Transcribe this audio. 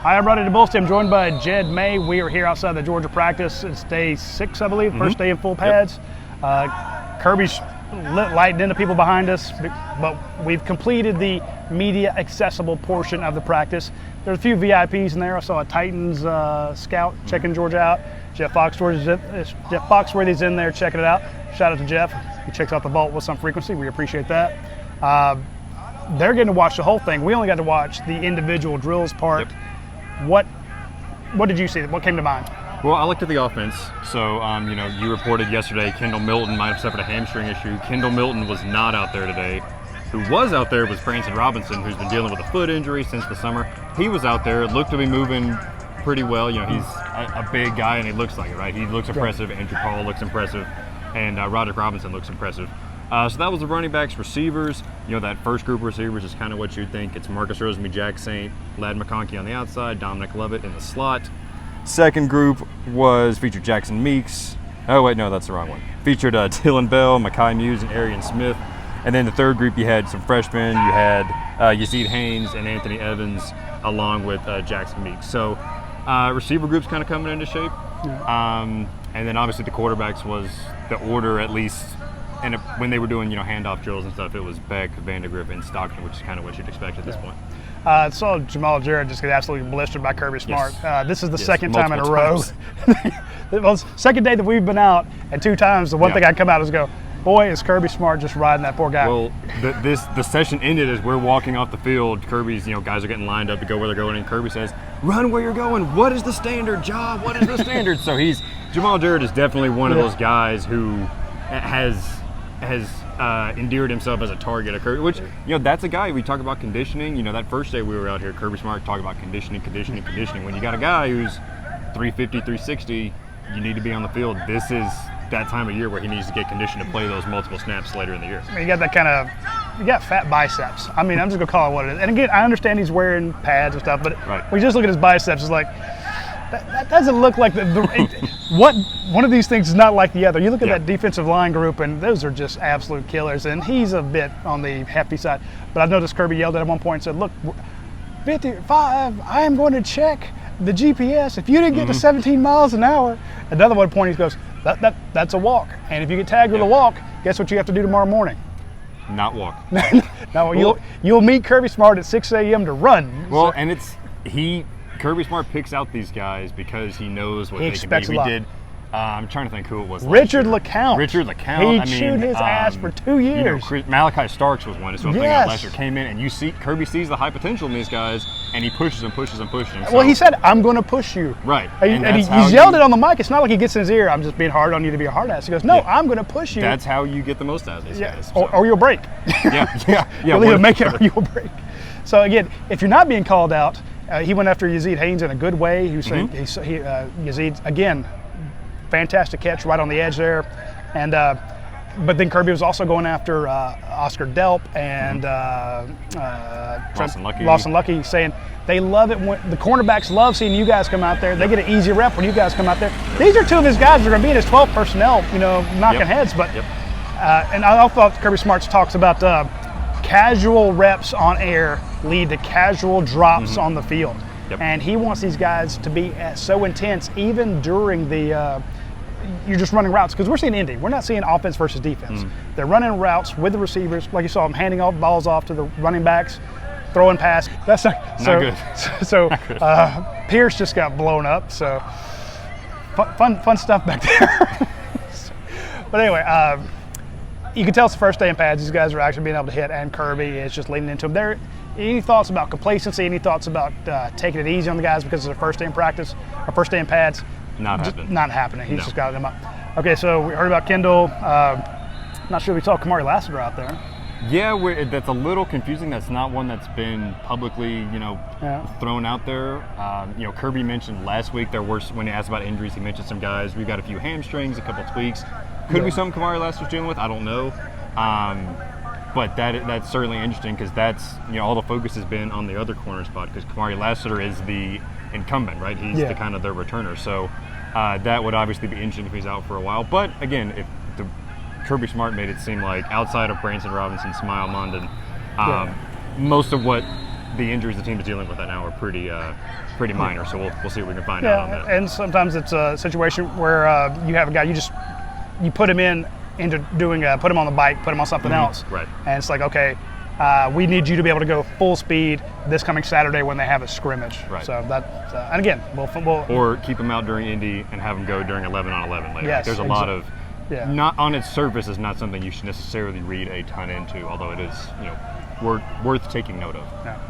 Hi, everybody. The Bulls team joined by Jed May. We are here outside the Georgia practice. It's day 6, I believe, first day in full pads. Kirby's lighting into people behind us, but we've completed the media accessible portion of the practice. There's a few VIPs in there. I saw a Titans scout checking Georgia out. Jeff Foxworthy's in there checking it out. Shout out to Jeff. He checks out the vault with some frequency. We appreciate that. They're getting to watch the whole thing. We only got to watch the individual drills part. What did you see? What came to mind? Well, I looked at the offense. So, you reported yesterday Kendall Milton might have suffered a hamstring issue. Kendall Milton was not out there today. Who was out there was Branson Robinson, who's been dealing with a foot injury since the summer. He was out there, looked to be moving pretty well. You know, he's a big guy, and he looks like it, right? He looks impressive. Andrew Paul looks impressive, and Roderick Robinson looks impressive. So that was the running backs, receivers. You know, that first group of receivers is kind of what you'd think. It's Marcus Rosemary, Jack Saint, Ladd McConkey on the outside, Dominic Lovett in the slot. Second group featured Jackson Meeks. Oh, wait, no, that's the wrong one. Featured Dylan Bell, Mekhi Muse, and Arian Smith. And then the third group, you had some freshmen. You had Yazid Haynes and Anthony Evans along with Jackson Meeks. So receiver group's kind of coming into shape. And then obviously the quarterbacks was the order, at least. And when they were doing, handoff drills and stuff, it was Beck, Vandegrift, and Stockton, which is kind of what you'd expect at this point. I saw Jamal Jarrett just get absolutely blistered by Kirby Smart. Yes. This is the second time in a row. Well, second day that we've been out, and 2 times the one thing I come out is go, boy, is Kirby Smart just riding that poor guy. Well, the session ended as we're walking off the field. Kirby's, guys are getting lined up to go where they're going, and Kirby says, "Run where you're going. What is the standard, Job? What is the standard?" So Jamal Jarrett is definitely one of those guys who has endeared himself as a target of Kirby, which, that's a guy, we talk about conditioning. That first day we were out here, Kirby Smart talked about conditioning. When you got a guy who's 350, 360, you need to be on the field. This is that time of year where he needs to get conditioned to play those multiple snaps later in the year. You got you got fat biceps. I mean, I'm just going to call it what it is. And again, I understand he's wearing pads and stuff, but when you just look at his biceps, it's like, that doesn't look like one of these things is not like the other. You look at that defensive line group, and those are just absolute killers, and he's a bit on the hefty side. But I've noticed Kirby yelled at one point and said, "Look, 55, I am going to check the GPS. If you didn't get to 17 miles an hour," another one point he goes, that's a walk. And if you get tagged with a walk, guess what you have to do tomorrow morning? Not walk. No, you'll meet Kirby Smart at 6 a.m. to run. Well, and Kirby Smart picks out these guys because he knows what he they can be. expects a lot. We did. I'm trying to think who it was. Richard LeCount. He He chewed his ass for 2 years. Malachi Starks was one. Is what out last year. Came in, and Kirby sees the high potential in these guys, and he pushes them. So, well, he said, "I'm going to push you." Right. And he's yelled it on the mic. It's not like he gets in his ear, "I'm just being hard on you to be a hard ass." He goes, "No, I'm going to push you." That's how you get the most out of these guys. So. Or you'll break. You'll either make it or you'll break. So again, if you're not being called out, he went after Yazid Haynes in a good way. He was saying, Yazid, again, fantastic catch right on the edge there. And but then Kirby was also going after Oscar Delp and Lawson Lucky, saying they love it when the cornerbacks love seeing you guys come out there. They get an easy rep when you guys come out there. These are 2 of his guys that are going to be in his 12 personnel, knocking heads. But and I thought Kirby Smart's talks about casual reps on air lead to casual drops on the field. And he wants these guys to be so intense even during the you're just running routes, because we're seeing Indy. We're not seeing offense versus defense. They're running routes with the receivers, like you saw them handing off balls off to the running backs, throwing pass. That's not good. So Pierce just got blown up. So fun stuff back there. But anyway, you can tell it's the first day in pads. These guys are actually being able to hit, and Kirby is just leaning into them. Any thoughts about complacency? Any thoughts about taking it easy on the guys because it's their first day in practice or first day in pads? Not happening. He's just got them up. Okay, so we heard about Kendall. Not sure we saw Kamari Lassiter out there. Yeah, that's a little confusing. That's not one that's been publicly, thrown out there. Kirby mentioned last week when he asked about injuries, he mentioned some guys. We've got a few hamstrings, a couple tweaks. Could be something Kamari Lassiter's dealing with. I don't know. But that's certainly interesting, because that's, all the focus has been on the other corner spot, because Kamari Lassiter is the incumbent, right? He's the kind of the returner. So that would obviously be interesting if he's out for a while. But again, if Kirby Smart made it seem like outside of Branson Robinson, Smile Mondon, most of what the injuries the team is dealing with right now are pretty minor. So we'll see what we can find out on that. And sometimes it's a situation where you have a guy you put him into doing put him on the bike, put him on something else, right? And it's like, okay, we need you to be able to go full speed this coming Saturday when they have a scrimmage. Right. So that, and again, we'll or keep him out during Indy and have him go during 11 on 11 later. Yes, There's a lot of not on its surface is not something you should necessarily read a ton into, although it is worth taking note of. Yeah.